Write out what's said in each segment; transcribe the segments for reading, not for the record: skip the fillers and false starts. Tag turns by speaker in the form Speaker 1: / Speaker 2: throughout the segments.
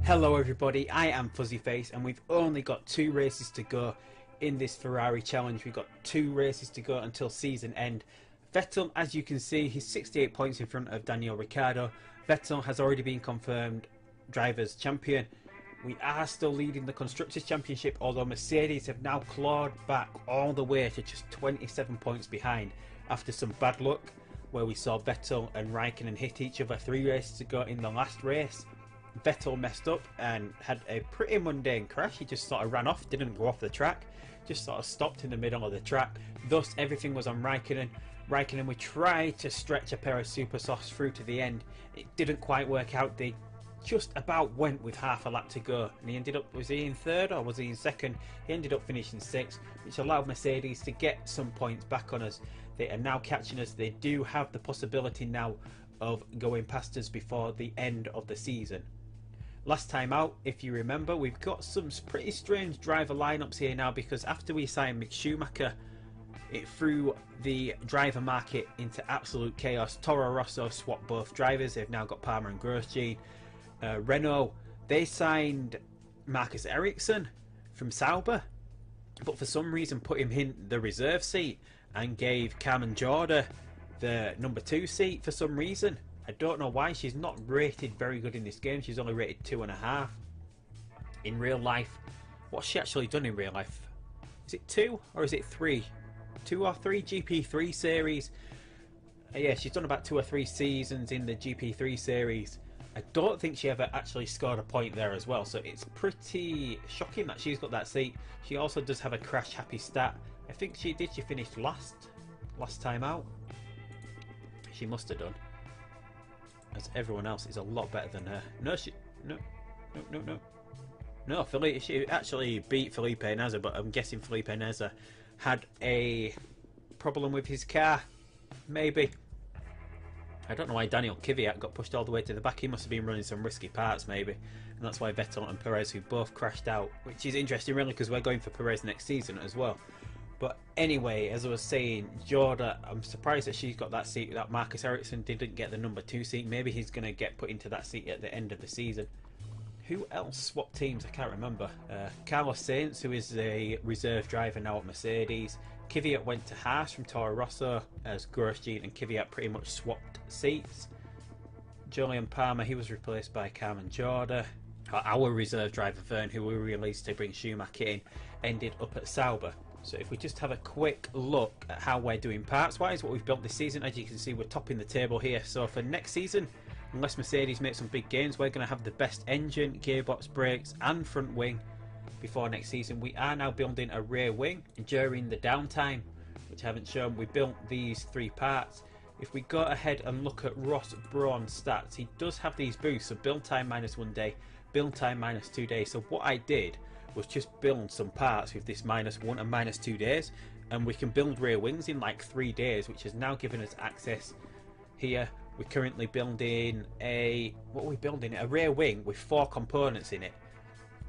Speaker 1: Hello everybody, I am Fuzzyface and we've only got 2 races to go in this Ferrari challenge. We've got 2 races to go until season end. Vettel, as you can see, he's 68 points in front of Daniel Ricciardo. Vettel has already been confirmed Drivers' Champion. We are still leading the Constructors' Championship, although Mercedes have now clawed back all the way to just 27 points behind after some bad luck where we saw Vettel and Raikkonen hit each other 3 races ago in the last race. Vettel messed up and had a pretty mundane crash. He just sort of ran off, didn't go off the track, just sort of stopped in the middle of the track. Thus everything was on Raikkonen. We tried to stretch a pair of super softs through to the end. It didn't quite work out. They just about went with half a lap to go, and he ended up, was he in 3rd or was he in 2nd? He ended up finishing 6th, which allowed Mercedes to get some points back on us. They are now catching us. They do have the possibility now of going past us before the end of the season. Last time out, if you remember, we've got some pretty strange driver lineups here now, because after we signed Mick Schumacher, it threw the driver market into absolute chaos. Toro Rosso swapped both drivers. They've now got Palmer and Grosjean. Renault, they signed Marcus Ericsson from Sauber, but for some reason put him in the reserve seat and gave Carmen Jorda the number 2 seat for some reason. I don't know why. She's not rated very good in this game. She's only rated 2.5. In real life, what's she actually done in real life? Is it 2 or is it 3? 2 or 3 GP3 series? Yeah, she's done about 2 or 3 seasons in the GP3 series. I don't think she ever actually scored a point there as well, so it's pretty shocking that she's got that seat. She also does have a crash happy stat. I think she finished last time out. She must have done, as everyone else is a lot better than her. No, she actually beat Felipe Nasr, but I'm guessing Felipe Nasr had a problem with his car, maybe. I don't know why Daniel Kvyat got pushed all the way to the back. He must have been running some risky parts, maybe, and that's why Vettel and Perez, who both crashed out, which is interesting really, because we're going for Perez next season as well. But anyway, as I was saying, Jorda, I'm surprised that she's got that seat. That Marcus Ericsson didn't get the number 2 seat. Maybe he's going to get put into that seat at the end of the season. Who else swapped teams? I can't remember. Carlos Sainz, who is a reserve driver now at Mercedes. Kvyat went to Haas from Toro Rosso, as Grosjean and Kvyat pretty much swapped seats. Julian Palmer, he was replaced by Carmen Jorda. Our reserve driver Vern, who we released to bring Schumacher in, ended up at Sauber. So if we just have a quick look at how we're doing parts wise, what we've built this season, as you can see, we're topping the table here. So for next season, unless Mercedes make some big gains, we're going to have the best engine, gearbox, brakes and front wing before next season. We are now building a rear wing. During the downtime, which I haven't shown, we built these 3 parts. If we go ahead and look at Ross Brawn's stats, he does have these boosts, so build time -1 day, build time -2 days. So what I did was just build some parts with this -1 and -2 days, and we can build rear wings in like 3 days, which has now given us access here. We're currently building a rear wing with 4 components in it,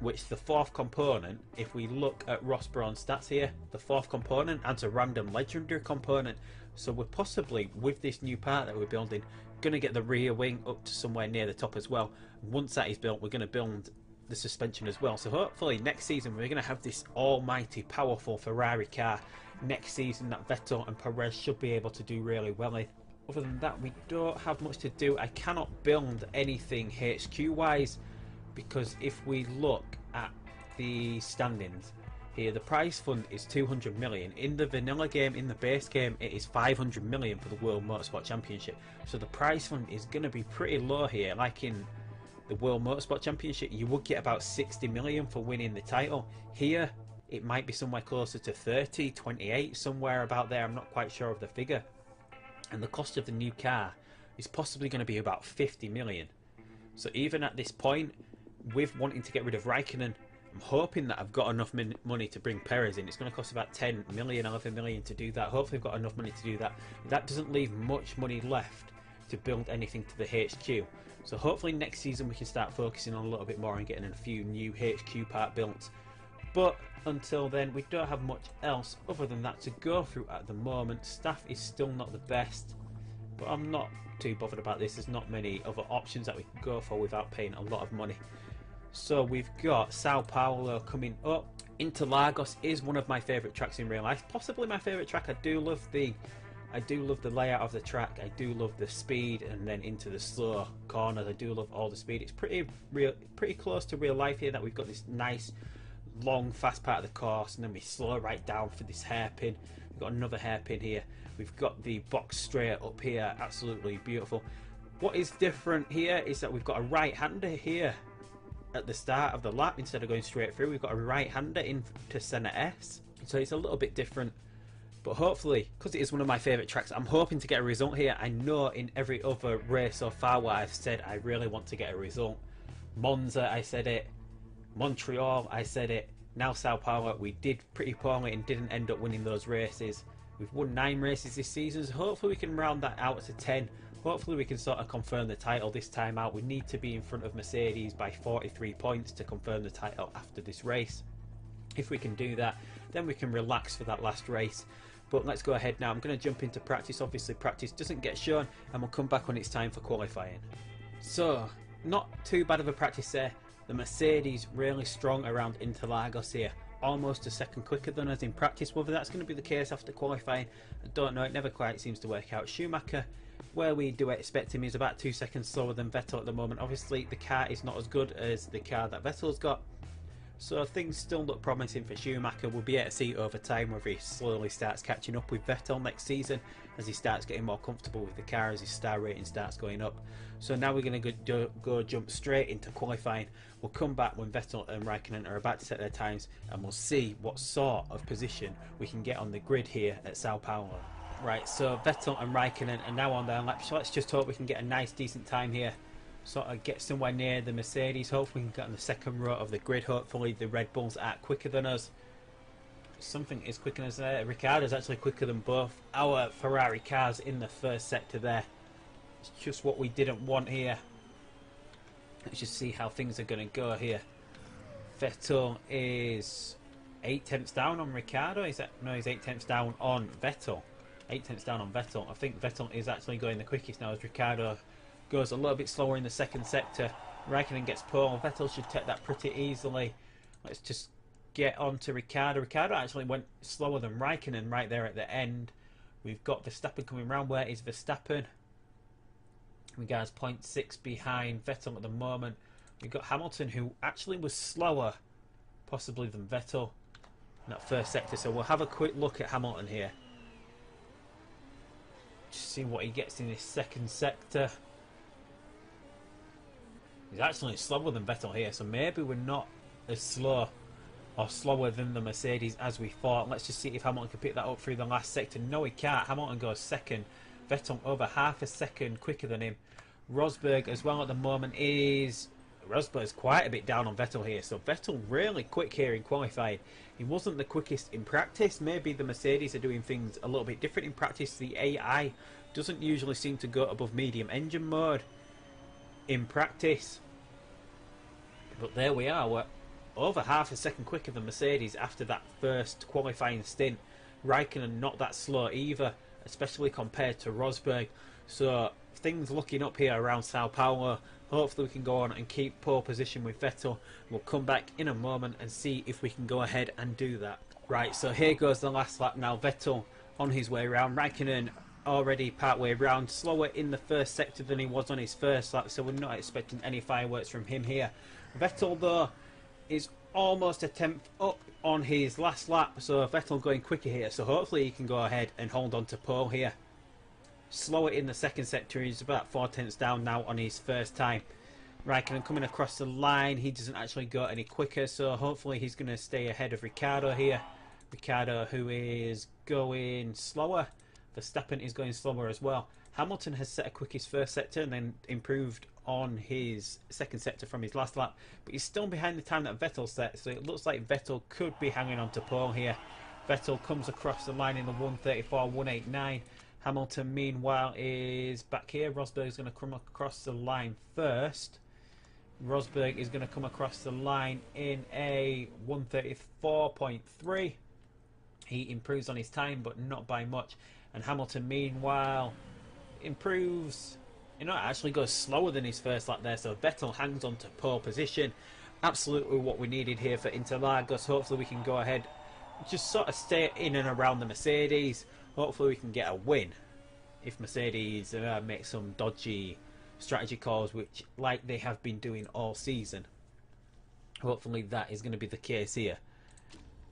Speaker 1: which the 4th component, if we look at Ross Brawn's stats here, the 4th component adds a random legendary component. So we're possibly, with this new part that we're building, going to get the rear wing up to somewhere near the top as well. Once that is built, we're going to build the suspension as well. So hopefully next season we're going to have this almighty powerful Ferrari car next season that Vettel and Perez should be able to do really well in. Other than that, we don't have much to do. I cannot build anything HQ wise, because if we look at the standings here, the prize fund is 200 million. In the vanilla game, in the base game, it is 500 million for the World Motorsport Championship. So the prize fund is going to be pretty low here. Like in the World Motorsport Championship, you would get about 60 million for winning the title. Here, it might be somewhere closer to 30, 28, somewhere about there. I'm not quite sure of the figure. And the cost of the new car is possibly going to be about 50 million. So even at this point, with wanting to get rid of Raikkonen, I'm hoping that I've got enough money to bring Perez in. It's going to cost about 10 million, 11 million to do that. Hopefully I've got enough money to do that. That doesn't leave much money left to build anything to the HQ. So hopefully next season we can start focusing on a little bit more and getting a few new HQ part built. But until then, we don't have much else other than that to go through at the moment. Staff is still not the best, but I'm not too bothered about this. There's not many other options that we can go for without paying a lot of money. So we've got Sao Paulo coming up. Interlagos is one of my favourite tracks in real life, possibly my favourite track. I do love the layout of the track. I do love the speed, and then into the slow corners. I do love all the speed. It's pretty close to real life here. That we've got this nice, long, fast part of the course, and then we slow right down for this hairpin. We've got another hairpin here. We've got the box straight up here. Absolutely beautiful. What is different here is that we've got a right-hander here at the start of the lap. Instead of going straight through, we've got a right-hander into centre S, so it's a little bit different. But hopefully, because it is one of my favourite tracks, I'm hoping to get a result here. I know in every other race so far where I've said I really want to get a result, Monza I said it, Montreal I said it, now Sao Paulo, we did pretty poorly and didn't end up winning those races. We've won 9 races this season, so hopefully we can round that out to 10. Hopefully we can sort of confirm the title this time out. We need to be in front of Mercedes by 43 points to confirm the title after this race. If we can do that, then we can relax for that last race. But let's go ahead now. I'm going to jump into practice. Obviously practice doesn't get shown, and we'll come back when it's time for qualifying. So, not too bad of a practice there. The Mercedes really strong around Interlagos here. Almost a second quicker than us in practice. Whether that's going to be the case after qualifying, I don't know. It never quite seems to work out. Schumacher, where we do expect him, is about 2 seconds slower than Vettel at the moment. Obviously the car is not as good as the car that Vettel's got, so things still look promising for Schumacher. We'll be able to see over time whether he slowly starts catching up with Vettel next season as he starts getting more comfortable with the car, as his star rating starts going up. So now we're going to go jump straight into qualifying. We'll come back when Vettel and Raikkonen are about to set their times, and we'll see what sort of position we can get on the grid here at Sao Paulo. Right, so Vettel and Raikkonen are now on their lap, so let's just hope we can get a nice decent time here. Sort of get somewhere near the Mercedes. Hopefully we can get on the second row of the grid. Hopefully the Red Bulls are quicker than us. Something is quicker than us there. Ricciardo's actually quicker than both our Ferrari cars in the first sector there. It's just what we didn't want here. Let's just see how things are going to go here. Vettel is 8 tenths down on Ricciardo. Is that? No, he's 8 tenths down on Vettel. 8 tenths down on Vettel. I think Vettel is actually going the quickest now, as Ricciardo goes a little bit slower in the second sector. Raikkonen gets pole. Vettel should take that pretty easily. Let's just get on to Ricciardo. Ricciardo actually went slower than Raikkonen right there at the end. We've got Verstappen coming round. Where is Verstappen? We got 0.6 behind Vettel at the moment. We've got Hamilton, who actually was slower possibly than Vettel in that first sector. So we'll have a quick look at Hamilton here. Just see what he gets in this second sector. He's actually slower than Vettel here, so maybe we're not as slow or slower than the Mercedes as we thought. Let's just see if Hamilton can pick that up through the last sector. No, he can't. Hamilton goes second. Vettel over half a second quicker than him. Rosberg as well at the moment is... Rosberg's quite a bit down on Vettel here, so Vettel really quick here in qualifying. He wasn't the quickest in practice. Maybe the Mercedes are doing things a little bit different in practice. The AI doesn't usually seem to go above medium engine mode in practice, but there we are. We're over half a second quicker than Mercedes after that first qualifying stint. Raikkonen not that slow either, especially compared to Rosberg. So things looking up here around Sao Paulo. Hopefully we can go on and keep pole position with Vettel. We'll come back in a moment and see if we can go ahead and do that. Right, so here goes the last lap now. Vettel on his way around. Raikkonen already part way round, slower in the first sector than he was on his first lap, so we're not expecting any fireworks from him here. Vettel though is almost a tenth up on his last lap, so Vettel going quicker here, so hopefully he can go ahead and hold on to pole here. Slower in the second sector, he's about 4 tenths down now on his first time. Raikkonen coming across the line, he doesn't actually go any quicker, so hopefully he's going to stay ahead of Ricciardo here. Ricciardo, who is going slower. Verstappen is going slower as well. Hamilton has set a quickest first sector and then improved on his second sector from his last lap, but he's still behind the time that Vettel set, so it looks like Vettel could be hanging on to pole here. Vettel comes across the line in the 1:34.189. Hamilton meanwhile is back here. Rosberg is going to come across the line first. Rosberg is going to come across the line in a 1:34.3. He improves on his time, but not by much. And Hamilton meanwhile improves, actually goes slower than his first lap there, so Vettel hangs on to pole position. absolutely what we needed here for Interlagos. Hopefully we can go ahead, just sort of stay in and around the Mercedes. Hopefully we can get a win. If Mercedes make some dodgy strategy calls, which like they have been doing all season, hopefully that is going to be the case here.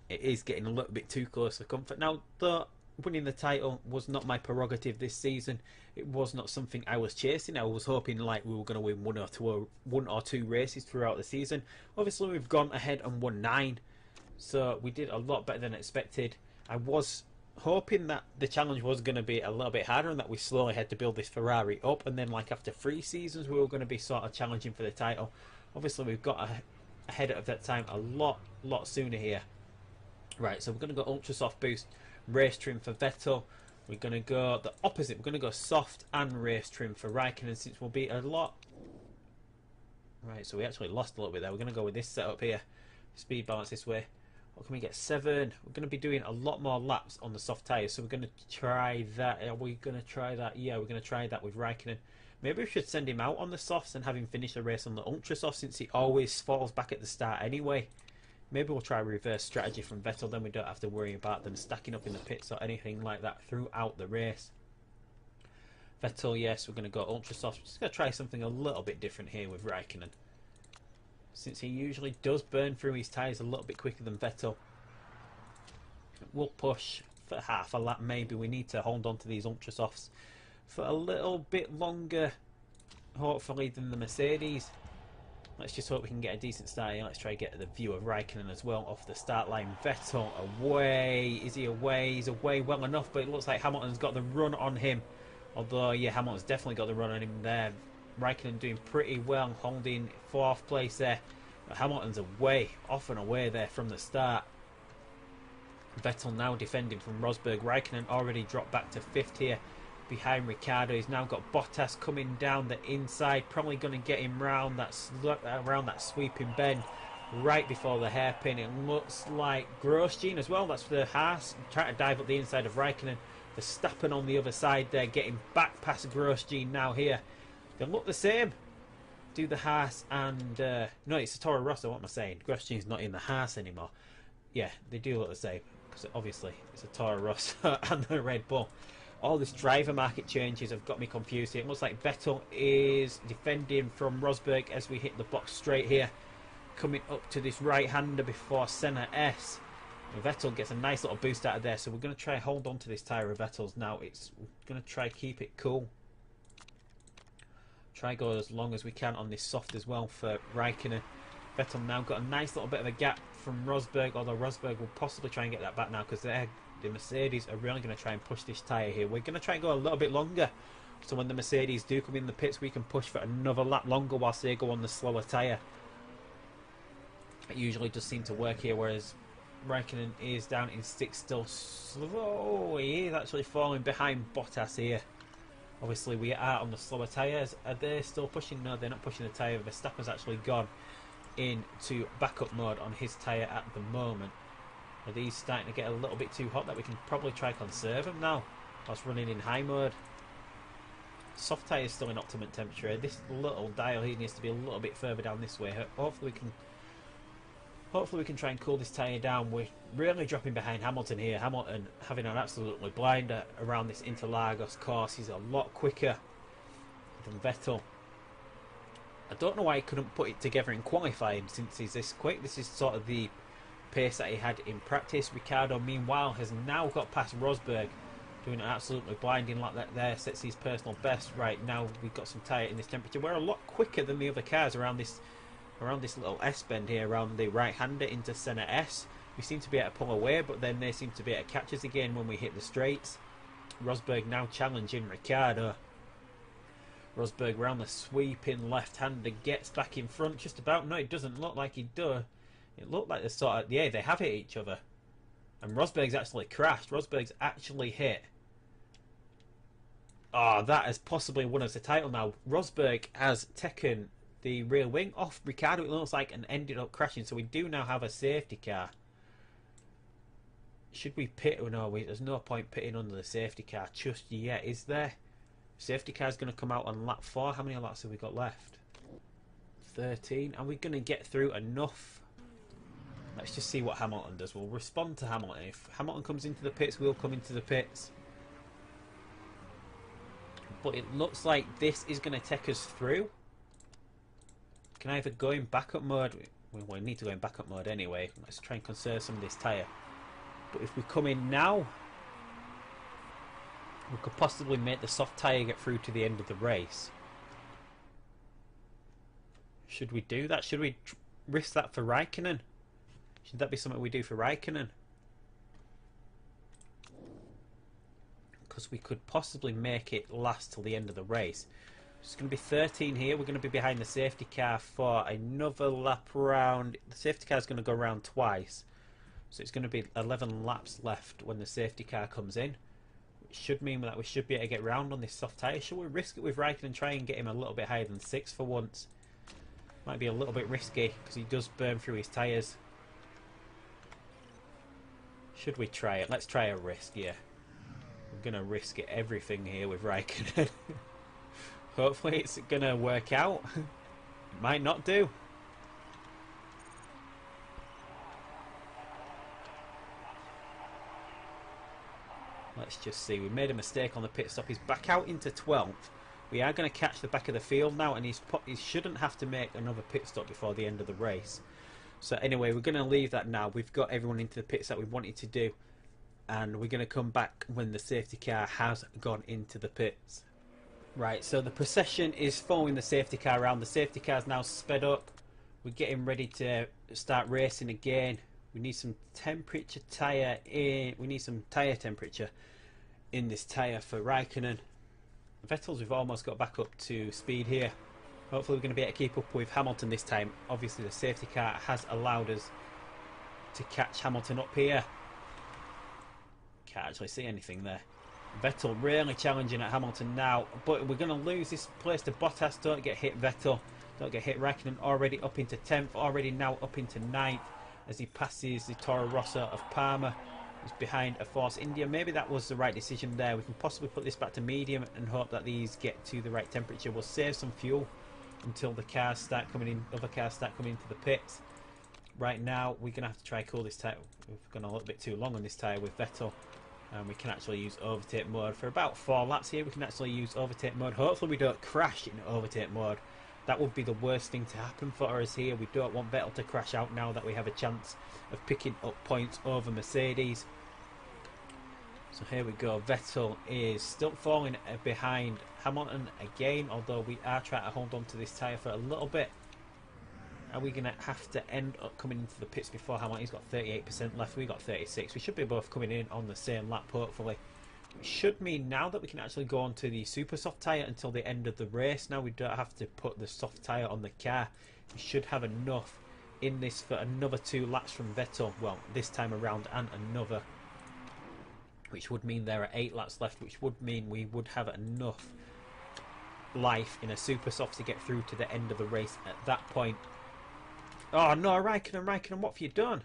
Speaker 1: It is getting a little bit too close for comfort. Now, though, winning the title was not my prerogative this season. It was not something I was chasing. I was hoping like we were going to win one or two races throughout the season. Obviously, we've gone ahead and won 9, so we did a lot better than expected. I was hoping that the challenge was going to be a little bit harder and that we slowly had to build this Ferrari up, and then like after 3 seasons we were going to be sort of challenging for the title. Obviously, we've got ahead of that time a lot sooner here. Right, so we're going to go ultra soft boost race trim for Vettel. We're going to go the opposite. We're going to go soft and race trim for Raikkonen, since we'll be a lot. Right, so we actually lost a little bit there. We're going to go with this setup here. Speed balance this way. What can we get? 7. We're going to be doing a lot more laps on the soft tyres, so we're going to try that. Are we going to try that? Yeah, we're going to try that with Raikkonen. Maybe we should send him out on the softs and have him finish the race on the ultra soft, since he always falls back at the start anyway. Maybe we'll try a reverse strategy from Vettel, then we don't have to worry about them stacking up in the pits or anything like that throughout the race. Vettel, yes, we're going to go ultra soft. Just going to try something a little bit different here with Raikkonen, since he usually does burn through his tyres a little bit quicker than Vettel. We'll push for half a lap maybe. We need to hold on to these ultra softs for a little bit longer, hopefully, than the Mercedes. Let's just hope we can get a decent start here. Let's try to get the view of Raikkonen as well off the start line. Vettel away. Is he away? He's away well enough, but it looks like Hamilton's got the run on him. Although, yeah, Hamilton's definitely got the run on him there. Raikkonen doing pretty well, holding 4th place there. But Hamilton's away, off and away there from the start. Vettel now defending from Rosberg. Raikkonen already dropped back to 5th here behind Ricciardo. He's now got Bottas coming down the inside, probably going to get him round that sweeping bend right before the hairpin. It looks like Grosjean as well. That's the Haas trying to dive up the inside of Raikkonen. Verstappen on the other side there, getting back past Grosjean now here. They look the same. Do the Haas and no, it's a Toro Rosso. What am I saying? Grosjean's not in the Haas anymore. Yeah, they do look the same because obviously it's a Toro Rosso and the Red Bull. All this driver market changes have got me confused here. It looks like Vettel is defending from Rosberg as we hit the box straight here, coming up to this right-hander before Senna S. And Vettel gets a nice little boost out of there, so we're going to try hold on to this tyre of Vettel's now. It's going to try keep it cool. Try go as long as we can on this soft as well for Raikkonen. Vettel now got a nice little bit of a gap from Rosberg, although Rosberg will possibly try and get that back now because the Mercedes are really going to try and push this tyre here. We're going to try and go a little bit longer, so when the Mercedes do come in the pits we can push for another lap longer whilst they go on the slower tyre. It usually does seem to work here, whereas Raikkonen is down in 6th still. Slow. He is actually falling behind Bottas here. Obviously we are on the slower tyres. Are they still pushing? No, they're not pushing the tyre. Verstappen's actually gone into backup mode on his tyre at the moment. Are these starting to get a little bit too hot that we can probably try conserve them now whilst running in high mode? Soft tyre is still in optimum temperature. This little dial here needs to be a little bit further down this way. Hopefully we can try and cool this tyre down. We're really dropping behind Hamilton here. Hamilton having an absolutely blinder around this Interlagos course. He's a lot quicker than Vettel. I don't know why he couldn't put it together in qualifying since he's this quick. This is sort of the pace that he had in practice. Ricciardo meanwhile has now got past Rosberg, doing an absolutely blinding lap there, sets his personal best. Right now we've got some tyre in this temperature. We're a lot quicker than the other cars around this little S bend here, around the right hander into Senna S. We seem to be able to pull away, but then they seem to be able to catch us again when we hit the straights. Rosberg now challenging Ricciardo. Rosberg round the sweeping left hander, gets back in front just about. No, it doesn't look like he does. It looked like they sort of, yeah, they have hit each other. And Rosberg's actually crashed. Rosberg's actually hit. Oh, that has possibly won us the title now. Rosberg has taken the rear wing off Ricciardo, it looks like, and ended up crashing. So we do now have a safety car. Should we pit? Oh, no, there's no point pitting under the safety car just yet, is there? Safety car is going to come out on lap 4. How many laps have we got left? 13. Are we going to get through enough? Let's just see what Hamilton does. We'll respond to Hamilton. If Hamilton comes into the pits, we'll come into the pits. But it looks like this is going to take us through. Can I either go in backup mode? We need to go in backup mode anyway. Let's try and conserve some of this tyre. But if we come in now, we could possibly make the soft tyre get through to the end of the race. Should we do that? Should we risk that for Raikkonen? Should that be something we do for Raikkonen? Because we could possibly make it last till the end of the race. It's going to be 13 here. We're going to be behind the safety car for another lap round. The safety car is going to go around twice. So it's going to be 11 laps left when the safety car comes in. It should mean that we should be able to get round on this soft tyre. Should we risk it with Raikkonen and try and get him a little bit higher than 6 for once? Might be a little bit risky because he does burn through his tyres. Should we try it? Let's try a risk, yeah. We're going to risk it everything here with Raikkonen. Hopefully it's going to work out. It might not do. Let's just see. We made a mistake on the pit stop. He's back out into 12th. We are going to catch the back of the field now, and he shouldn't have to make another pit stop before the end of the race. So anyway, we're going to leave that now. We've got everyone into the pits that we wanted to do, and we're going to come back when the safety car has gone into the pits. Right, so the procession is following the safety car around. The safety car is now sped up. We're getting ready to start racing again. We need some temperature tyre in. We need some tyre temperature in this tyre for Raikkonen. Vettel's, we've almost got back up to speed here. Hopefully we're going to be able to keep up with Hamilton this time. Obviously the safety car has allowed us to catch Hamilton up here. Can't actually see anything there. Vettel really challenging at Hamilton now, but we're going to lose this place to Bottas. Don't get hit, Vettel. Don't get hit. Raikkonen already up into 10th, already now up into 9th as he passes the Toro Rosso of Parma. He's behind a Force India. Maybe that was the right decision there. We can possibly put this back to medium and hope that these get to the right temperature. We'll save some fuel until the cars start coming in. Other cars start coming into the pits. Right now, we're going to have to try cool this tyre. We've gone a little bit too long on this tyre with Vettel. And we can actually use overtake mode for about 4 laps here. We can actually use overtake mode. Hopefully we don't crash in overtake mode. That would be the worst thing to happen for us here. We don't want Vettel to crash out now that we have a chance of picking up points over Mercedes. So here we go. Vettel is still falling behind Hamilton again, although we are trying to hold on to this tyre for a little bit. Are we going to have to end up coming into the pits before Hamilton? He's got 38% left. We got 36. We should be both coming in on the same lap, hopefully. It should mean now that we can actually go on to the super soft tyre until the end of the race. Now we don't have to put the soft tyre on the car. We should have enough in this for another 2 laps from Vettel. Well, this time around and another. Which would mean there are 8 laps left, which would mean we would have enough life in a super soft to get through to the end of the race at that point. Oh no, Raikkonen, what have you done?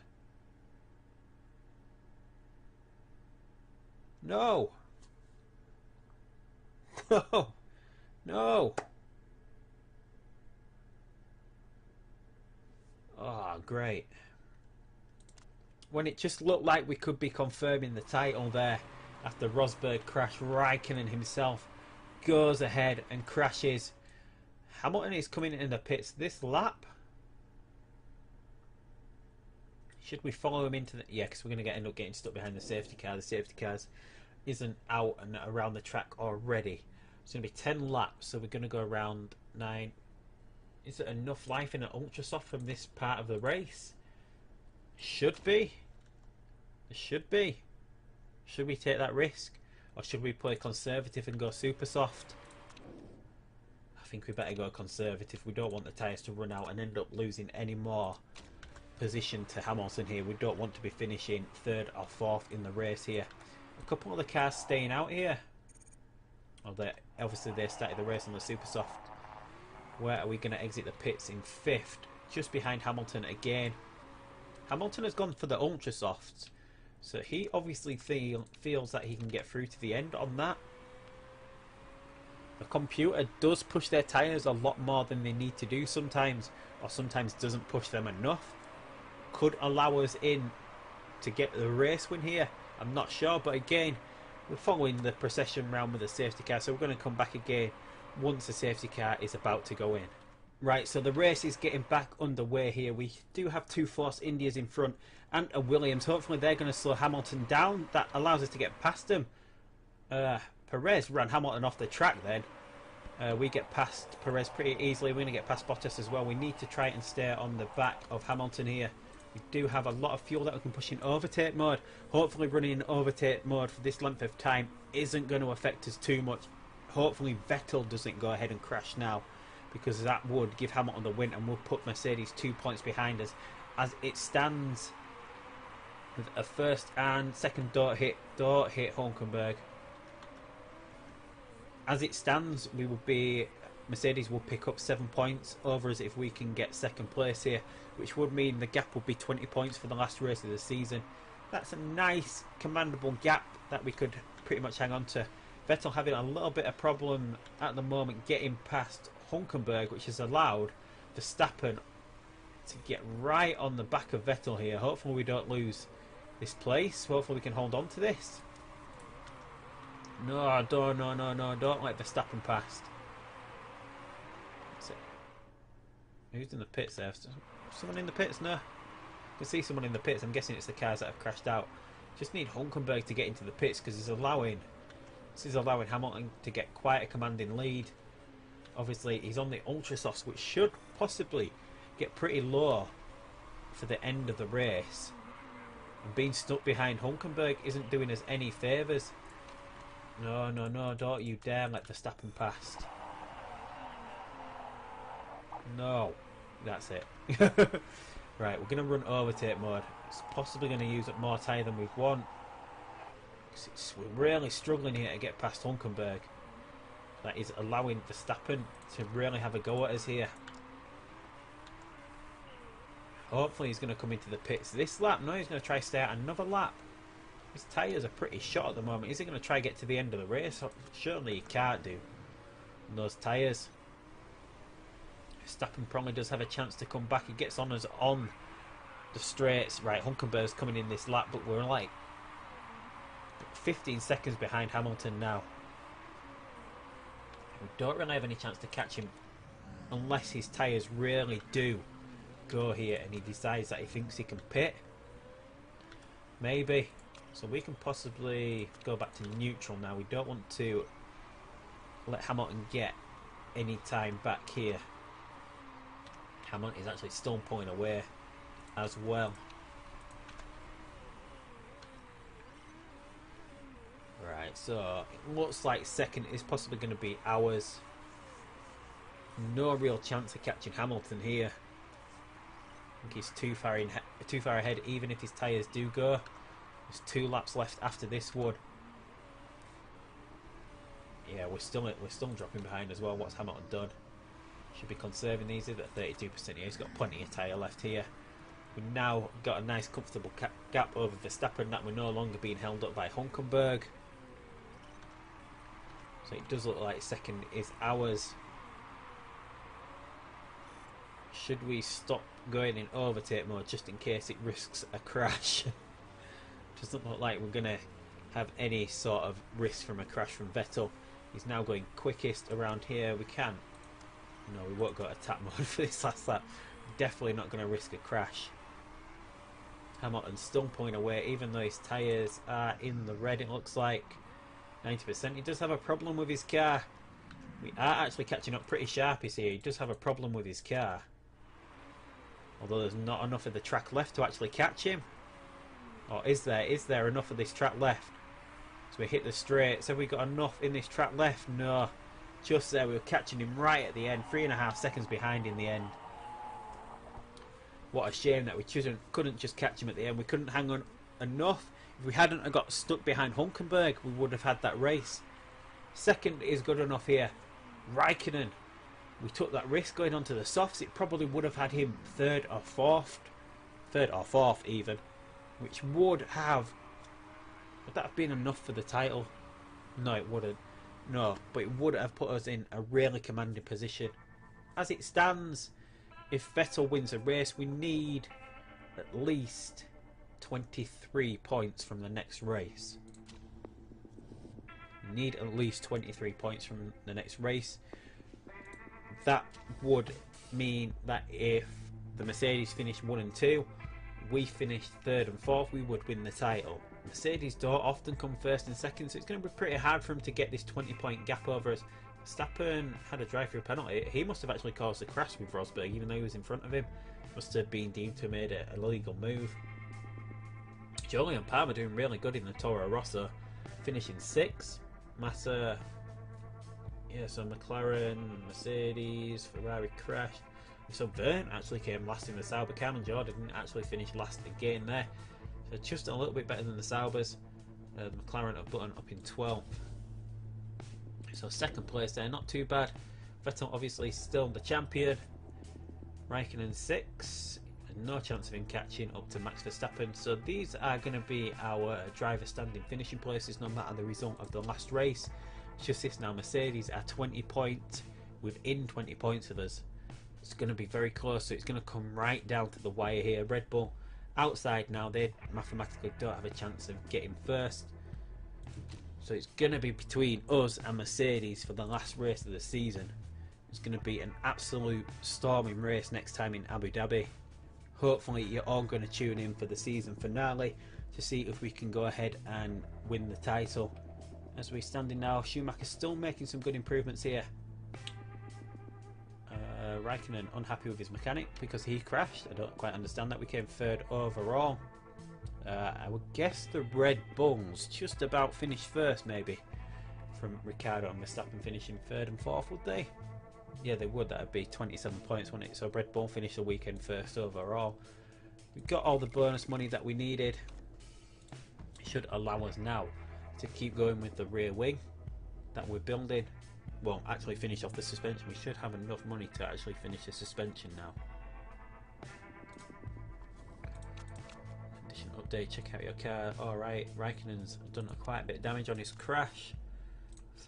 Speaker 1: No. No. No. Oh, great. When it just looked like we could be confirming the title there after Rosberg crashed, Raikkonen himself goes ahead and crashes. Hamilton is coming in the pits this lap. Should we follow him into the... Yeah, because we're going to end up getting stuck behind the safety car. The safety cars isn't out and around the track already. It's going to be 10 laps, so we're going to go around 9. Is it enough life in an ultra soft from this part of the race? Should be. It should be. Should we take that risk? Or should we play conservative and go super soft? I think we better go conservative. We don't want the tyres to run out and end up losing any more position to Hamilton here. We don't want to be finishing 3rd or 4th in the race here. A couple of the cars staying out here. Well, obviously they started the race on the super soft. Where are we going to exit the pits? In 5th, just behind Hamilton again. Hamilton has gone for the ultra softs, so he obviously feels that he can get through to the end on that. The computer does push their tyres a lot more than they need to do sometimes, or sometimes doesn't push them enough. Could allow us in to get the race win here. I'm not sure, but again, we're following the procession round with the safety car, so we're going to come back again once the safety car is about to go in. Right, so the race is getting back underway here. We do have two Force Indias in front and a Williams. Hopefully they're going to slow Hamilton down. That allows us to get past them. Perez ran Hamilton off the track then. We get past Perez pretty easily. We're going to get past Bottas as well. We need to try and stay on the back of Hamilton here. We do have a lot of fuel that we can push in overtake mode. Hopefully running in overtake mode for this length of time isn't going to affect us too much. Hopefully Vettel doesn't go ahead and crash now, because that would give Hamilton the win and will put Mercedes 2 points behind us. As it stands, with a first and second don't hit Hulkenberg. As it stands, Mercedes will pick up 7 points over us if we can get second place here, which would mean the gap will be 20 points for the last race of the season. That's a nice, commendable gap that we could pretty much hang on to. Vettel having a little bit of problem at the moment getting past Hulkenberg, which has allowed Verstappen to get right on the back of Vettel here. Hopefully we don't lose this place. Hopefully we can hold on to this. No, don't let Verstappen past. That's it. Who's in the pits there? Someone in the pits? No. I can see someone in the pits. I'm guessing it's the cars that have crashed out. Just need Hulkenberg to get into the pits because this is allowing Hamilton to get quite a commanding lead. Obviously he's on the ultra softs, which should possibly get pretty low for the end of the race, and being stuck behind Hulkenberg isn't doing us any favours. No, don't you dare let Verstappen past. No, that's it. Right, we're going to run overtake mode. It's possibly going to use up more tyre than we've won. We're really struggling here to get past Hulkenberg. That is allowing Verstappen to really have a go at us here. Hopefully he's going to come into the pits this lap. No, he's going to try to stay out another lap. His tyres are pretty short at the moment. Is he going to try to get to the end of the race? Surely he can't do. And those tyres. Verstappen probably does have a chance to come back. He gets on us on the straights. Right, Hulkenberg's coming in this lap, but we're like 15 seconds behind Hamilton now. We don't really have any chance to catch him unless his tyres really do go here and he decides that he thinks he can pit. Maybe. So we can possibly go back to neutral now. We don't want to let Hamilton get any time back here. Hamilton is actually still pulling away as well. Right, so it looks like second is possibly going to be ours. No real chance of catching Hamilton here. I think he's too far ahead, even if his tyres do go. There's 2 laps left after this one. Yeah, we're still dropping behind as well. What's Hamilton done? Should be conserving these at 32%. Yeah, he's got plenty of tyre left here. We've now got a nice comfortable gap over Verstappen that we're no longer being held up by Hulkenberg. So it does look like second is ours. Should we stop going in overtake mode just in case it risks a crash? Doesn't look like we're going to have any sort of risk from a crash from Vettel. He's now going quickest around here. We can. No, we won't go to attack mode for this last lap. Definitely not going to risk a crash. Hamilton's still pulling away, even though his tyres are in the red, it looks like. 90%. He does have a problem with his car. We are actually catching up pretty sharp, you see. He does have a problem with his car. Although there's not enough of the track left to actually catch him. Or is there? Is there enough of this track left? So we hit the straights. Have we got enough in this track left? No. Just there, we were catching him right at the end. 3.5 seconds behind in the end. What a shame that we couldn't just catch him at the end. We couldn't hang on enough. If we hadn't got stuck behind Hulkenberg, we would have had that race. Second is good enough here. Raikkonen. We took that risk going onto the softs. It probably would have had him third or fourth even. Which would that have been enough for the title? No, it wouldn't. No, but it would have put us in a really commanding position. As it stands, if Vettel wins a race, we need at least 23 points from the next race. We need at least 23 points from the next race. That would mean that if the Mercedes finished 1 and 2, we finished 3rd and 4th, we would win the title. Mercedes don't often come 1st and 2nd, so it's going to be pretty hard for him to get this 20-point gap over us. Verstappen had a drive-through penalty. He must have actually caused a crash with Rosberg, even though he was in front of him. Must have been deemed to have made an illegal move. Jolie and Palmer doing really good in the Toro Rosso, finishing 6th. Massa, yeah, so McLaren, Mercedes, Ferrari crashed. So Verne actually came last in the Sauber. Cameron Jordan didn't actually finish last again there. So just a little bit better than the Saubers. The McLaren have button up in 12th. So 2nd place there, not too bad. Vettel obviously still the champion. Raikkonen 6. No chance of him catching up to Max Verstappen. So these are going to be our driver standing finishing places no matter the result of the last race. It's just this now, Mercedes are 20 points within 20 points of us. It's going to be very close, so it's going to come right down to the wire here. Red Bull outside now, they mathematically don't have a chance of getting first. So it's going to be between us and Mercedes for the last race of the season. It's going to be an absolute storming race next time in Abu Dhabi. Hopefully you're all going to tune in for the season finale to see if we can go ahead and win the title. As we're standing now, Schumacher's still making some good improvements here. Raikkonen unhappy with his mechanic because he crashed. I don't quite understand that. We came 3rd overall. I would guess the Red Bulls just about finished 1st maybe. From Ricciardo and Verstappen finishing 3rd and 4th, would they? Yeah, they would. That would be 27 points, wouldn't it? So Red Bull finished the weekend 1st overall. We got all the bonus money that we needed. It should allow us now to keep going with the rear wing that we're building. Well, actually finish off the suspension. We should have enough money to actually finish the suspension now. Condition update, check out your car. Alright, Raikkonen's done quite a bit of damage on his crash.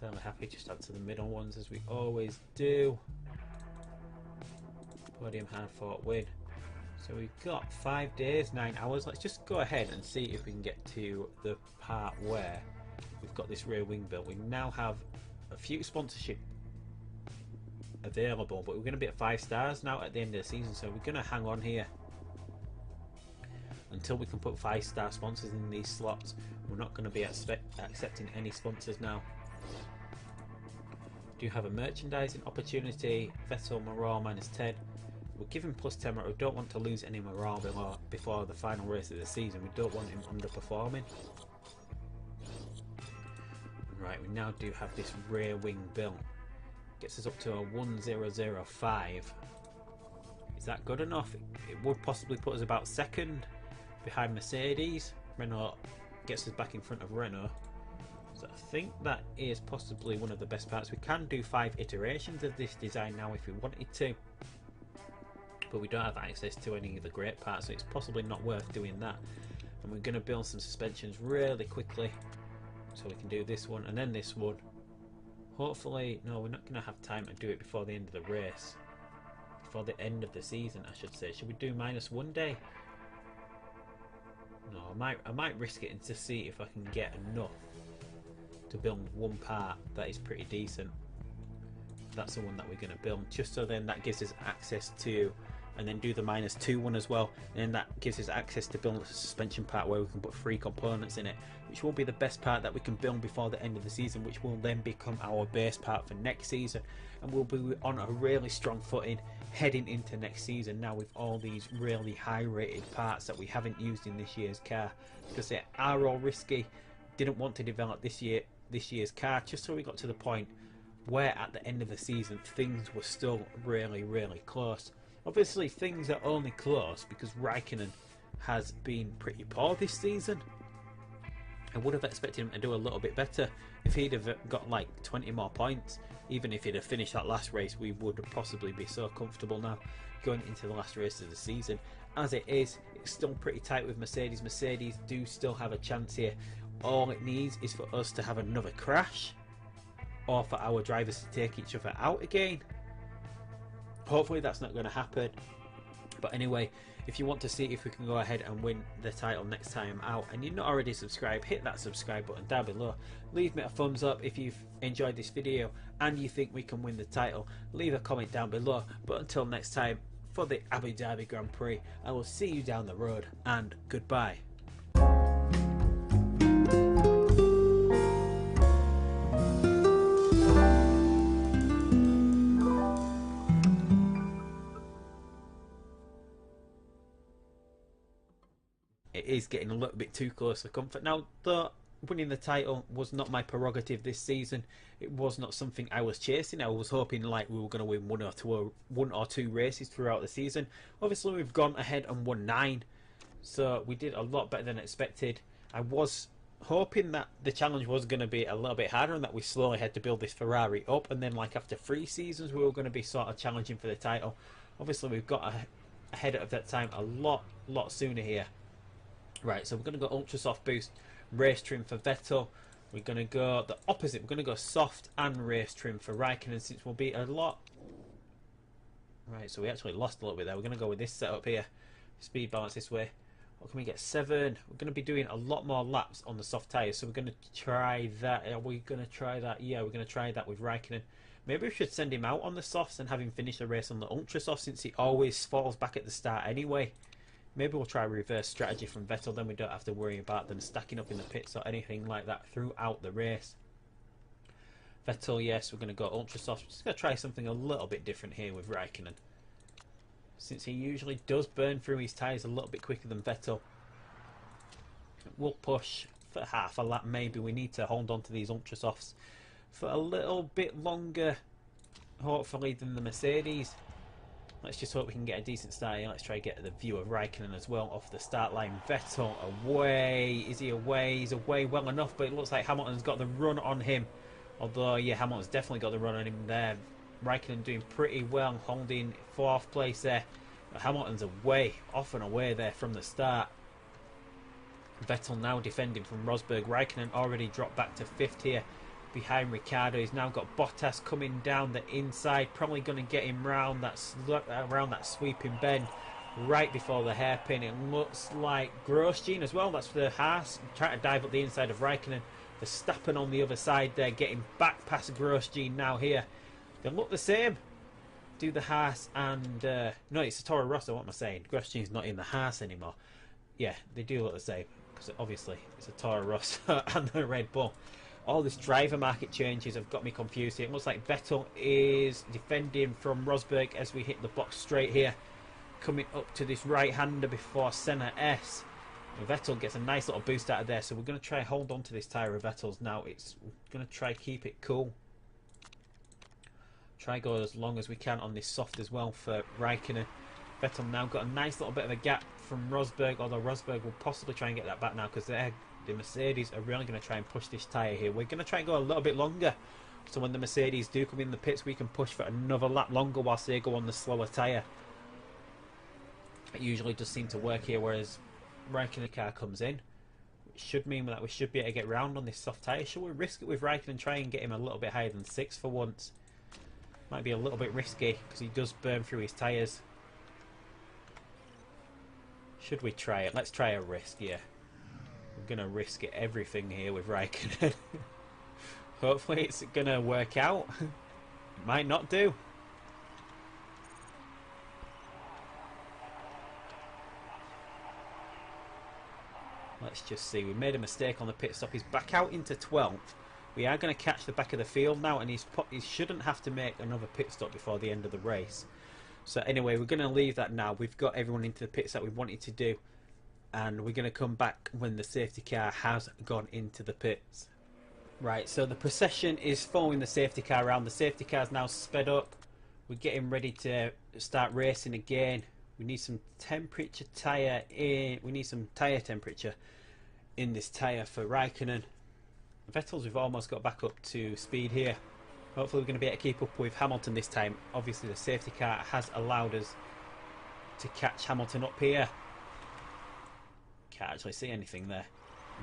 Speaker 1: Fairly happy, just add to the middle ones as we always do. Podium hard fought win. So we've got 5 days, 9 hours. Let's just go ahead and see if we can get to the part where we've got this rear wing built. We now have a few sponsorship available, but we're going to be at 5 stars now at the end of the season, so we're going to hang on here until we can put 5-star sponsors in these slots. We're not going to be accepting any sponsors now. Do have a merchandising opportunity. Vettel morale -10. We'll give him +10, but we don't want to lose any morale before the final race of the season. We don't want him underperforming. Right, we now do have this rear wing built. Gets us up to a 1005. Is that good enough? It would possibly put us about 2nd behind Mercedes. Renault gets us back in front of Renault. So I think that is possibly one of the best parts. We can do 5 iterations of this design now if we wanted to, but we don't have access to any of the great parts, so it's possibly not worth doing that. And we're going to build some suspensions really quickly, so we can do this one and then this one. Hopefully, no, we're not going to have time to do it before the end of the race. Before the end of the season, I should say. Should we do -1 day? No, I might risk it and to see if I can get enough to build one part that is pretty decent. That's the one that we're going to build, just so then that gives us access to, and then do the -2 one as well, and then that gives us access to build a suspension part where we can put 3 components in it, which will be the best part that we can build before the end of the season, which will then become our base part for next season, and we'll be on a really strong footing heading into next season now with all these really high rated parts that we haven't used in this year's car, because they are all risky. Didn't want to develop this year's car just so we got to the point where at the end of the season things were still really close. Obviously things are only close because Raikkonen has been pretty poor this season. I would have expected him to do a little bit better. If he'd have got like 20 more points, even if he'd have finished that last race, we would possibly be so comfortable now going into the last race of the season. As it is, it's still pretty tight with Mercedes. Mercedes do still have a chance here. All it needs is for us to have another crash, or for our drivers to take each other out again. Hopefully that's not going to happen. But anyway, if you want to see if we can go ahead and win the title next time out and you're not already subscribed, hit that subscribe button down below. Leave me a thumbs up if you've enjoyed this video and you think we can win the title. Leave a comment down below. But until next time, for the Abu Dhabi Grand Prix, I will see you down the road, and goodbye. It is getting a little bit too close for comfort now. Though winning the title was not my prerogative this season, it was not something I was chasing. I was hoping like we were going to win one or two races throughout the season. Obviously we've gone ahead and won 9, so we did a lot better than expected. I was hoping that the challenge was going to be a little bit harder and that we slowly had to build this Ferrari up, and then like after 3 seasons we were going to be sort of challenging for the title. Obviously we've got ahead of that time a lot sooner here. Right, so we're going to go ultra soft boost race trim for Vettel. We're going to go the opposite. We're going to go soft and race trim for Raikkonen, since we'll be a lot. Right, so we actually lost a little bit there. We're going to go with this setup here. Speed balance this way. What can we get? 7. We're going to be doing a lot more laps on the soft tyres, so we're going to try that. Are we going to try that? Yeah, we're going to try that with Raikkonen. Maybe we should send him out on the softs and have him finish the race on the ultra soft, since he always falls back at the start anyway. Maybe we'll try a reverse strategy from Vettel, then we don't have to worry about them stacking up in the pits or anything like that throughout the race. Vettel, yes, we're going to go ultra soft. Just going to try something a little bit different here with Raikkonen, since he usually does burn through his tyres a little bit quicker than Vettel. We'll push for half a lap maybe. We need to hold on to these ultra softs for a little bit longer, hopefully, than the Mercedes. Let's just hope we can get a decent start here. Let's try to get the view of Raikkonen as well off the start line. Vettel away. Is he away? He's away well enough, but it looks like Hamilton's got the run on him. Although, yeah, Hamilton's definitely got the run on him there. Raikkonen doing pretty well, holding 4th place there. But Hamilton's away, off and away there from the start. Vettel now defending from Rosberg. Raikkonen already dropped back to 5th here behind Ricciardo. He's now got Bottas coming down the inside, probably going to get him round that sweeping bend right before the hairpin. It looks like Grosjean as well. That's the Haas trying to dive up the inside of Raikkonen. Verstappen on the other side there, getting back past Grosjean now here. They look the same. Do the Haas and no, it's a Toro Rosso. What am I saying? Grosjean's not in the Haas anymore. Yeah, they do look the same, because obviously it's a Toro Rosso and the Red Bull. All this driver market changes have got me confused here. It looks like Vettel is defending from Rosberg as we hit the box straight here, coming up to this right-hander before Senna S. Vettel gets a nice little boost out of there, so we're going to try hold on to this tyre of Vettel's now. It's going to try keep it cool. Try go as long as we can on this soft as well for Raikkonen. Vettel now got a nice little bit of a gap from Rosberg, although Rosberg will possibly try and get that back now, because the Mercedes are really going to try and push this tyre here. We're going to try and go a little bit longer, so when the Mercedes do come in the pits, we can push for another lap longer whilst they go on the slower tyre. It usually does seem to work here, whereas Raikkonen car comes in. It should mean that we should be able to get round on this soft tyre. Should we risk it with Raikkonen and try and get him a little bit higher than 6 for once? Might be a little bit risky, because he does burn through his tyres. Should we try it? Let's try a risk, yeah. We're going to risk it everything here with Raikkonen. Hopefully it's going to work out. It might not do. Let's just see. We made a mistake on the pit stop. He's back out into 12th. We are going to catch the back of the field now, and he shouldn't have to make another pit stop before the end of the race. So anyway, we're going to leave that now. We've got everyone into the pits that we wanted to do, and we're going to come back when the safety car has gone into the pits. Right, so the procession is following the safety car around. The safety car's now sped up. We're getting ready to start racing again. We need some temperature tyre in. We need some tyre temperature in this tyre for Raikkonen. Vettel's, we've almost got back up to speed here. Hopefully we're going to be able to keep up with Hamilton this time. Obviously the safety car has allowed us to catch Hamilton up here. Can't actually see anything there.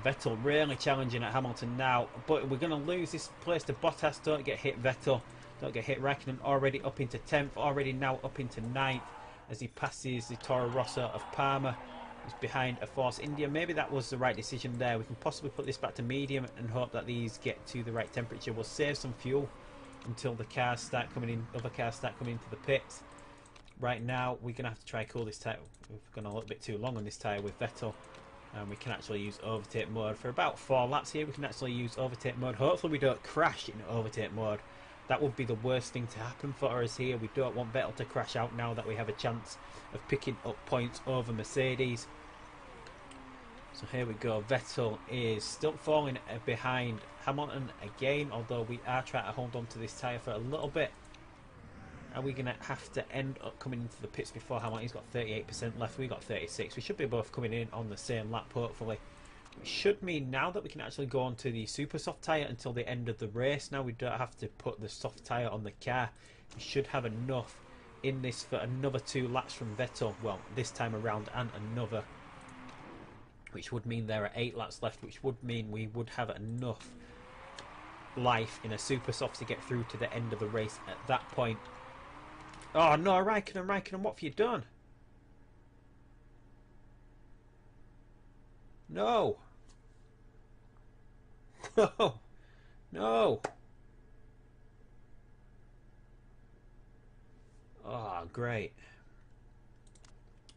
Speaker 1: Vettel really challenging at Hamilton now, but we're going to lose this place to Bottas. Don't get hit, Vettel. Don't get hit. Raikkonen already up into 10th, already now up into 9th as he passes the Toro Rosso of Parma. He's behind a Force India. Maybe that was the right decision there. We can possibly put this back to medium and hope that these get to the right temperature. We'll save some fuel until the cars start coming in, other cars start coming into the pits. Right now, we're going to have to try cool this tyre. We've gone a little bit too long on this tyre with Vettel. And we can actually use overtake mode. For about 4 laps here, we can actually use overtake mode. Hopefully we don't crash in overtake mode. That would be the worst thing to happen for us here. We don't want Vettel to crash out now that we have a chance of picking up points over Mercedes. So here we go. Vettel is still falling behind Hamilton again, although we are trying to hold on to this tyre for a little bit. Are we going to have to end up coming into the pits before Hamilton? He's got 38% left. We got 36. We should be both coming in on the same lap, hopefully. It should mean now that we can actually go on to the super soft tyre until the end of the race. Now we don't have to put the soft tyre on the car. We should have enough in this for another 2 laps from Vettel. Well, this time around and another. Which would mean there are 8 laps left, which would mean we would have enough life in a super soft to get through to the end of the race at that point. Oh no, Raikkonen, what have you done? No. No. No. Oh, great.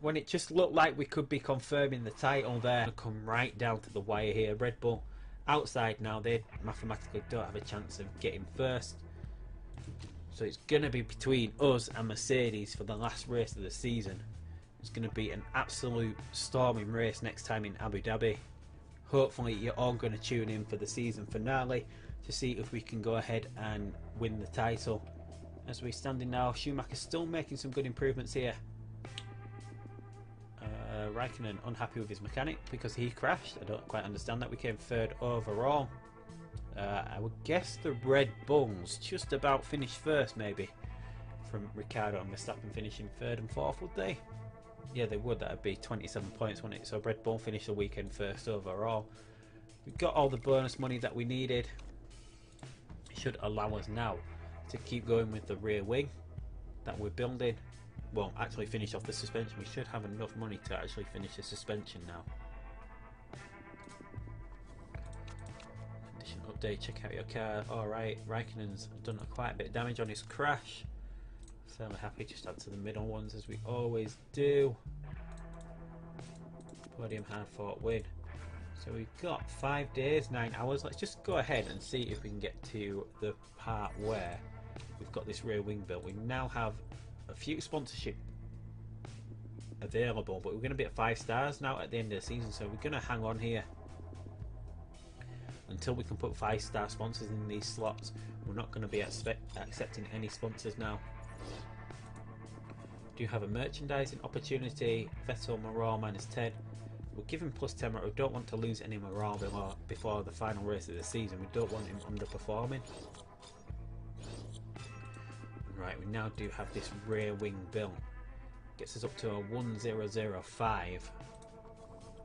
Speaker 1: When it just looked like we could be confirming the title there. Come right down to the wire here. Red Bull outside now. They mathematically don't have a chance of getting first. So it's going to be between us and Mercedes for the last race of the season. It's going to be an absolute storming race next time in Abu Dhabi. Hopefully you're all going to tune in for the season finale to see if we can go ahead and win the title. As we're standing now, Schumacher's still making some good improvements here. Raikkonen unhappy with his mechanic because he crashed. I don't quite understand that. We came 3rd overall. I would guess the Red Bulls just about finished first, maybe, from Ricciardo and Verstappen finishing 3rd and 4th, would they? Yeah, they would. That would be 27 points, wouldn't it? So Red Bull finished the weekend 1st overall. We got all the bonus money that we needed. It should allow us now to keep going with the rear wing that we're building. Well, actually finish off the suspension. We should have enough money to actually finish the suspension now. Update, check out your car. Alright, Raikkonen's done quite a bit of damage on his crash. Fairly happy, just add to the middle ones as we always do. Podium hard fought win. So we've got 5 days, 9 hours. Let's just go ahead and see if we can get to the part where we've got this rear wing built. We now have a few sponsorship available, but we're going to be at 5 stars now at the end of the season, so we're going to hang on here until we can put 5-star sponsors in these slots. We're not going to be accepting any sponsors now. Do have a merchandising opportunity. Vettel morale -10. We'll give him +10, but we don't want to lose any morale before the final race of the season. We don't want him underperforming. Right, we now do have this rear wing built. Gets us up to a 1005.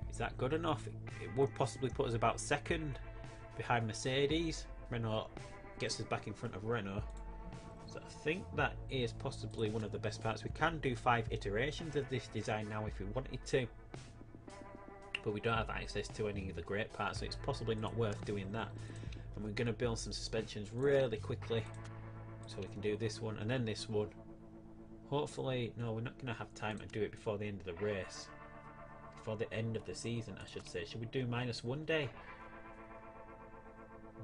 Speaker 1: Is that good enough? It would possibly put us about 2nd behind Mercedes. Renault gets us back in front of Renault. So I think that is possibly one of the best parts. We can do 5 iterations of this design now if we wanted to, but we don't have access to any of the great parts, so it's possibly not worth doing that. And we're going to build some suspensions really quickly, so we can do this one and then this one. Hopefully, no, we're not going to have time to do it before the end of the race. Before the end of the season, I should say. Should we do -1 day?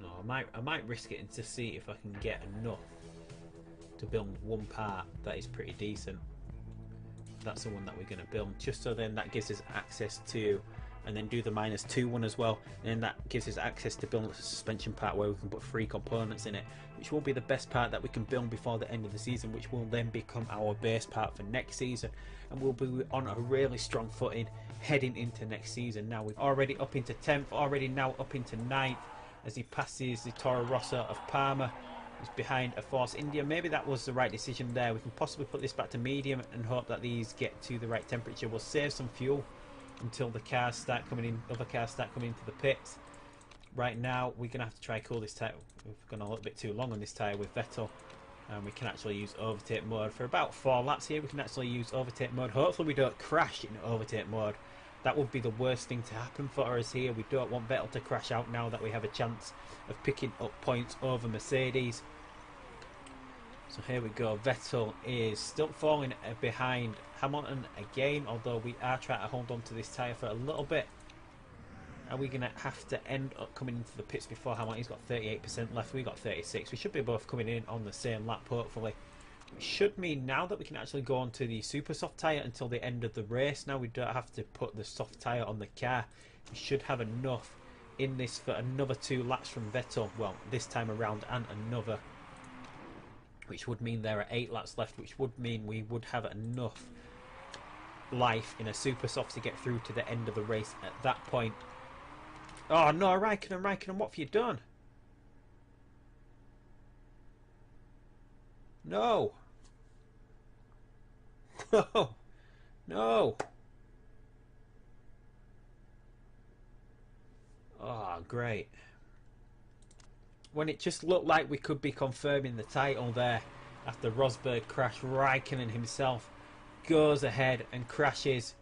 Speaker 1: No, I might risk it and just see if I can get enough to build one part that is pretty decent. That's the one that we're going to build, just so then that gives us access to, and then do the -2 one as well, and then that gives us access to build a suspension part where we can put 3 components in it, which will be the best part that we can build before the end of the season, which will then become our base part for next season, and we'll be on a really strong footing heading into next season. Now we're already up into 10th, already now up into 9th as he passes the Toro Rosso of Parma. He's behind a Force India. Maybe that was the right decision there. We can possibly put this back to medium and hope that these get to the right temperature. We'll save some fuel until the cars start coming in, other cars start coming into the pits. Right now, we're going to have to try cool this tyre. We've gone a little bit too long on this tyre with Vettel. And we can actually use overtake mode. For about 4 laps here, we can actually use overtake mode. Hopefully we don't crash in overtake mode. That would be the worst thing to happen for us here. We don't want Vettel to crash out now that we have a chance of picking up points over Mercedes. So here we go. Vettel is still falling behind Hamilton again, although we are trying to hold on to this tyre for a little bit. Are we going to have to end up coming into the pits before Hamilton? He's got 38% left, we got 36. We should be both coming in on the same lap, hopefully. It should mean now that we can actually go on to the super soft tyre until the end of the race. Now we don't have to put the soft tyre on the car. We should have enough in this for another 2 laps from Vettel. Well, this time around and another. Which would mean there are 8 laps left, which would mean we would have enough life in a super soft to get through to the end of the race at that point. Oh no, Raikkonen, what have you done? No. No. No. Oh, great. When it just looked like we could be confirming the title there after Rosberg crashed, Raikkonen himself goes ahead and crashes.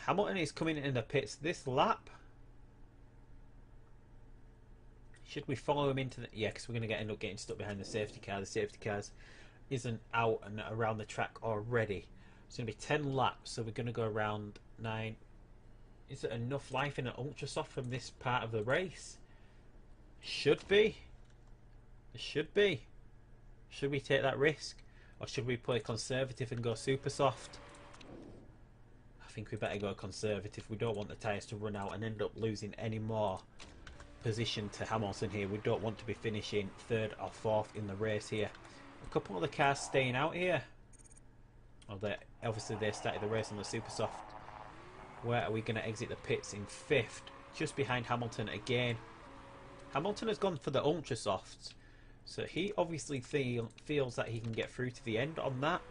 Speaker 1: Hamilton is coming in the pits this lap. Should we follow him into the... Yeah, because we're going to end up getting stuck behind the safety car. The safety cars isn't out and around the track already. It's going to be 10 laps, so we're going to go around 9. Is it enough life in an ultra soft from this part of the race? Should be. It should be. Should we take that risk? Or should we play conservative and go super soft? I think we better go conservative. We don't want the tyres to run out and end up losing any more position to Hamilton here. We don't want to be finishing 3rd or 4th in the race here. A couple of the cars staying out here. Well, obviously they started the race on the super soft. Where are we going to exit the pits? In 5th, just behind Hamilton again. Hamilton has gone for the ultra softs, so he obviously feels that he can get through to the end on that.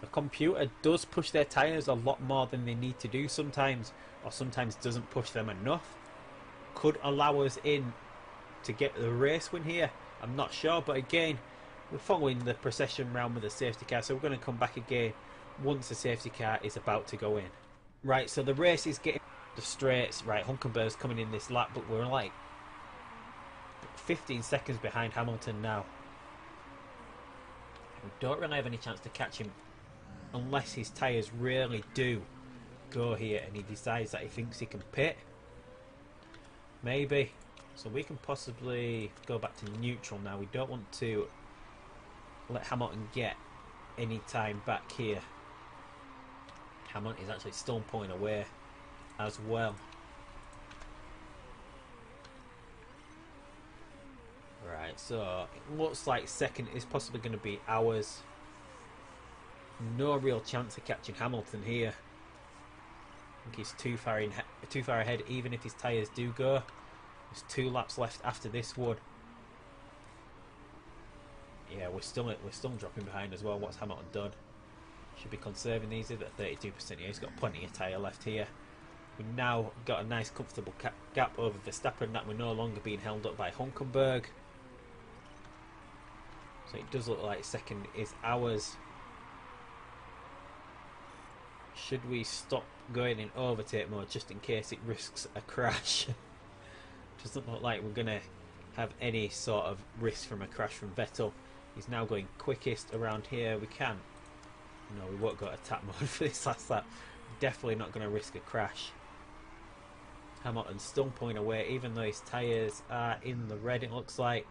Speaker 1: The computer does push their tyres a lot more than they need to do sometimes, or sometimes doesn't push them enough. Could allow us in to get the race win here. I'm not sure, but again, we're following the procession round with the safety car, so we're going to come back again once the safety car is about to go in. Right, so the race is getting the straights. Right, Hulkenberg's coming in this lap, but we're like 15 seconds behind Hamilton now. We don't really have any chance to catch him unless his tyres really do go here and he decides that he thinks he can pit. Maybe. So we can possibly go back to neutral now. We don't want to let Hamilton get any time back here. Hamilton is actually still pulling away as well. Right, so it looks like 2nd is possibly going to be ours. No real chance of catching Hamilton here. I think he's too far ahead, even if his tyres do go. There's 2 laps left after this one. Yeah, we're still dropping behind as well. What's Hamilton done? Should be conserving these at 32%. Yeah, he's got plenty of tyre left here. We've now got a nice comfortable gap over Verstappen, that we're no longer being held up by Hulkenberg. So it does look like 2nd is ours. Should we stop going in overtake mode just in case it risks a crash? Doesn't look like we're going to have any sort of risk from a crash from Vettel. He's now going quickest around here. We can. No, we won't go attack mode for this last lap. Definitely not going to risk a crash. Hamilton's still pulling away, even though his tyres are in the red, it looks like.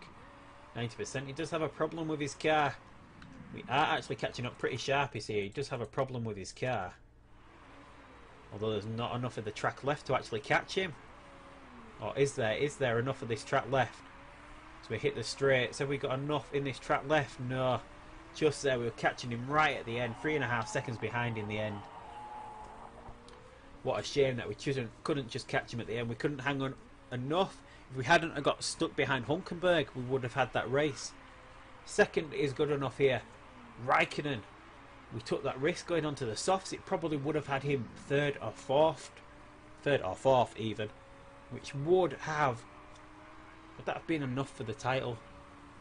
Speaker 1: 90%. He does have a problem with his car. We are actually catching up pretty sharp, you see. He does have a problem with his car. Although there's not enough of the track left to actually catch him. Or is there? Is there enough of this track left? So we hit the straights. Have we got enough in this track left? No. Just there, we were catching him right at the end. 3.5 seconds behind in the end. What a shame that we couldn't just catch him at the end. We couldn't hang on enough. If we hadn't got stuck behind Hulkenberg, we would have had that race. 2nd is good enough here. Raikkonen. we took that risk going onto the softs, it probably would have had him third or fourth even, which would that have been enough for the title?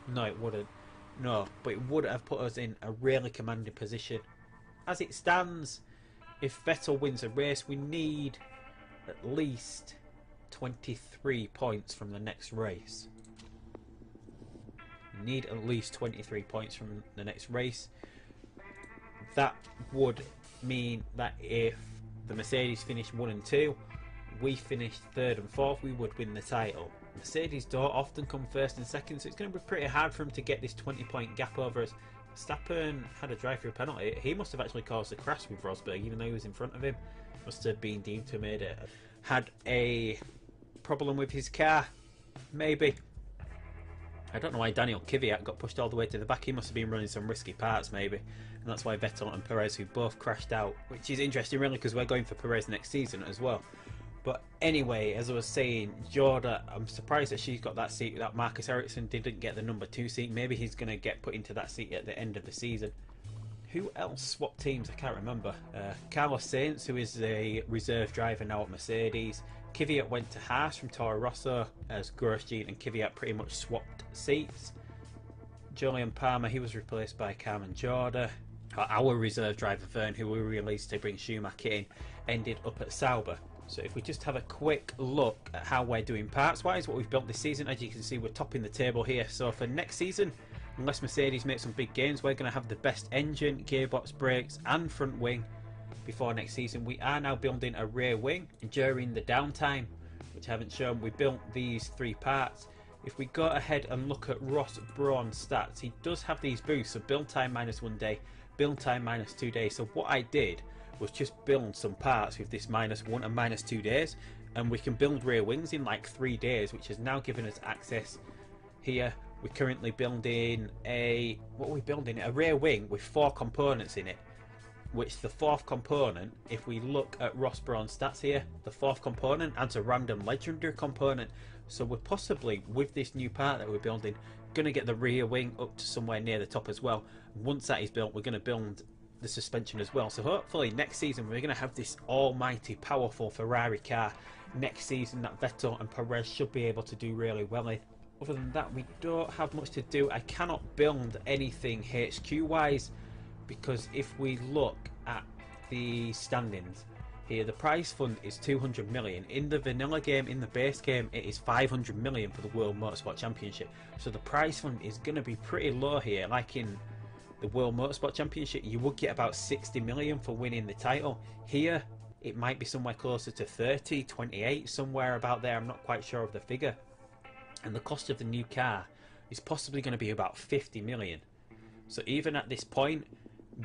Speaker 1: No, it wouldn't. No, but it would have put us in a really commanding position. As it stands, if Vettel wins a race, we need at least 23 points from the next race. We need at least 23 points from the next race. That would mean that if the Mercedes finished 1 and 2, we finished 3rd and 4th, we would win the title. Mercedes don't often come 1st and 2nd, so it's going to be pretty hard for him to get this 20-point gap over us. Verstappen had a drive-through penalty. He must have actually caused a crash with Rosberg, even though he was in front of him. Must have been deemed to have made it. Had a problem with his car, maybe. I don't know why Daniel Kvyat got pushed all the way to the back. He must have been running some risky parts, maybe. And that's why Vettel and Perez, who both crashed out, which is interesting, really, because we're going for Perez next season as well. But anyway, as I was saying, Jorda, I'm surprised that she's got that seat. That Marcus Ericsson didn't get the number 2 seat. Maybe he's going to get put into that seat at the end of the season. Who else swapped teams? I can't remember. Carlos Sainz, who is a reserve driver now at Mercedes. Kvyat went to Haas from Toro Rosso, as Grosjean and Kvyat pretty much swapped seats. Julian Palmer, he was replaced by Carmen Jorda. Our reserve driver Verne, who we released to bring Schumacher in, ended up at Sauber. So if we just have a quick look at how we're doing parts wise, what we've built this season, as you can see, we're topping the table here. So for next season, unless Mercedes make some big gains, we're going to have the best engine, gearbox, brakes and front wing before next season. We are now building a rear wing, and during the downtime, which I haven't shown, we built these 3 parts. If we go ahead and look at Ross Brawn's stats, he does have these boosts, so build time -1 day, build time -2 days. So what I did was just build some parts with this -1 and -2 days, and we can build rear wings in like 3 days, which has now given us access here. We're currently building a rear wing with 4 components in it, which the 4th component, if we look at Ross Brawn's stats here, the 4th component adds a random legendary component. So we're possibly, with this new part that we're building, going to get the rear wing up to somewhere near the top as well. Once that is built, we're going to build the suspension as well. So hopefully next season we're going to have this almighty powerful Ferrari car next season that Vettel and Perez should be able to do really well in. Other than that, we don't have much to do. I cannot build anything HQ wise, because if we look at the standings here, the prize fund is 200 million. In the vanilla game, in the base game, it is 500 million for the World Motorsport Championship. So the prize fund is going to be pretty low here. Like in the World Motorsport Championship, you would get about 60 million for winning the title. Here, it might be somewhere closer to 30, 28, somewhere about there. I'm not quite sure of the figure. And the cost of the new car is possibly going to be about 50 million. So even at this point,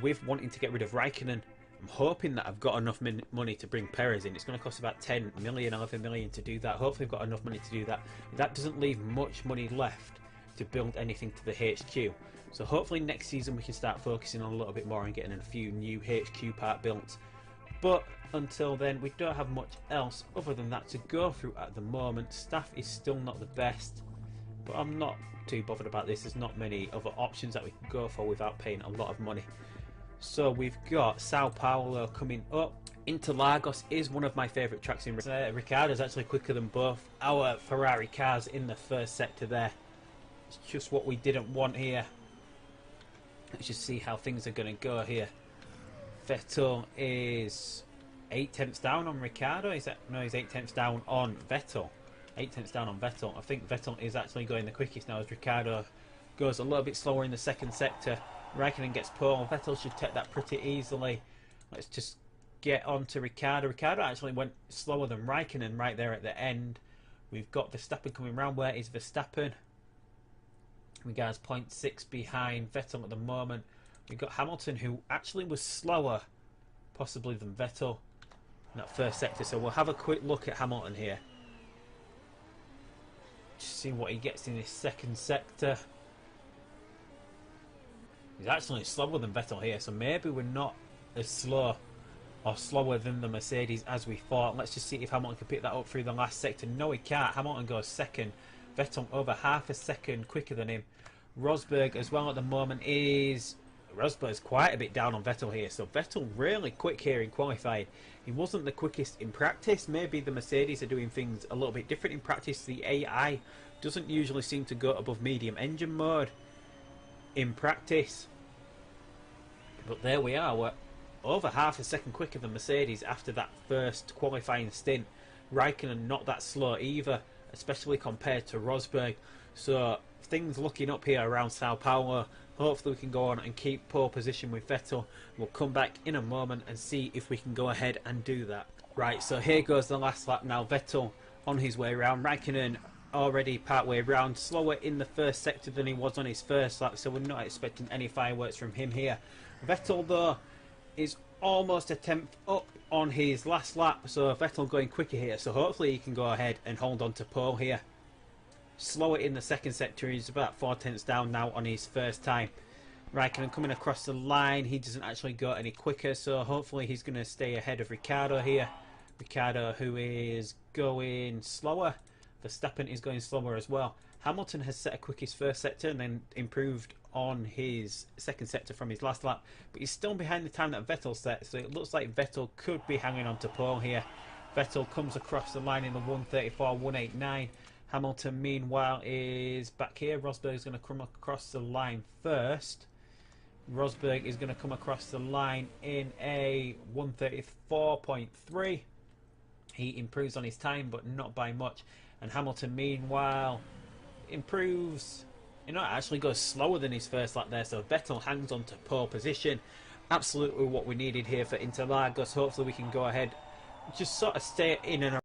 Speaker 1: with wanting to get rid of Raikkonen, I'm hoping that I've got enough money to bring Perez in. It's going to cost about 10 million, 11 million to do that. Hopefully I've got enough money to do that. That doesn't leave much money left to build anything to the HQ. So hopefully next season we can start focusing on a little bit more and getting a few new HQ part built. But until then, we don't have much else other than that to go through at the moment. Staff is still not the best, but I'm not too bothered about this. There's not many other options that we can go for without paying a lot of money. So we've got Sao Paulo coming up. Interlagos is one of my favourite tracks in Ricciardo's actually quicker than both our Ferrari cars in the first sector there. It's just what we didn't want here. Let's just see how things are going to go here. Vettel is 8 tenths down on Ricciardo. Is that no? He's 8 tenths down on Vettel. 8 tenths down on Vettel. I think Vettel is actually going the quickest now, as Ricciardo goes a little bit slower in the second sector. Raikkonen gets pole. Vettel should take that pretty easily. Let's just get on to Ricciardo. Ricciardo actually went slower than Raikkonen right there at the end. We've got Verstappen coming round. Where is Verstappen? We got 0.6 behind Vettel at the moment. We've got Hamilton, who actually was slower possibly than Vettel in that first sector. So we'll have a quick look at Hamilton here. Just see what he gets in this second sector. He's actually slower than Vettel here, so maybe we're not as slow or slower than the Mercedes as we thought. Let's just see if Hamilton can pick that up through the last sector. No, he can't. Hamilton goes second. Vettel over half a second quicker than him. Rosberg as well at the moment is Rosberg's quite a bit down on Vettel here, so Vettel really quick here in qualifying. He wasn't the quickest in practice. Maybe the Mercedes are doing things a little bit different in practice. The AI doesn't usually seem to go above medium engine mode in practice. But there we are, we're over half a second quicker than Mercedes after that first qualifying stint. Raikkonen not that slow either, especially compared to Rosberg. So things looking up here around Sao Paulo. Hopefully we can go on and keep pole position with Vettel. We'll come back in a moment and see if we can go ahead and do that. Right, so here goes the last lap now. Vettel on his way round. Raikkonen already part way round. Slower in the first sector than he was on his first lap, so we're not expecting any fireworks from him here. Vettel though is almost a tenth up on his last lap, so Vettel going quicker here, so hopefully he can go ahead and hold on to pole here. Slower in the second sector, he's about 4 tenths down now on his first time. Raikkonen coming across the line, he doesn't actually go any quicker, so hopefully he's going to stay ahead of Ricciardo here. Ricciardo, who is going slower. Verstappen is going slower as well. Hamilton has set a quickest first sector and then improved on his second sector from his last lap, but he's still behind the time that Vettel set, so it looks like Vettel could be hanging on to pole here. Vettel comes across the line in the 1:34.189. Hamilton meanwhile is back here. Rosberg is going to come across the line first. Rosberg is going to come across the line in a 1:34.3. He improves on his time, but not by much. And Hamilton meanwhile improves, you know, it actually goes slower than his first lap there, so Vettel hangs on to pole position. Absolutely what we needed here for Interlagos. Hopefully we can go ahead, just sort of stay in and around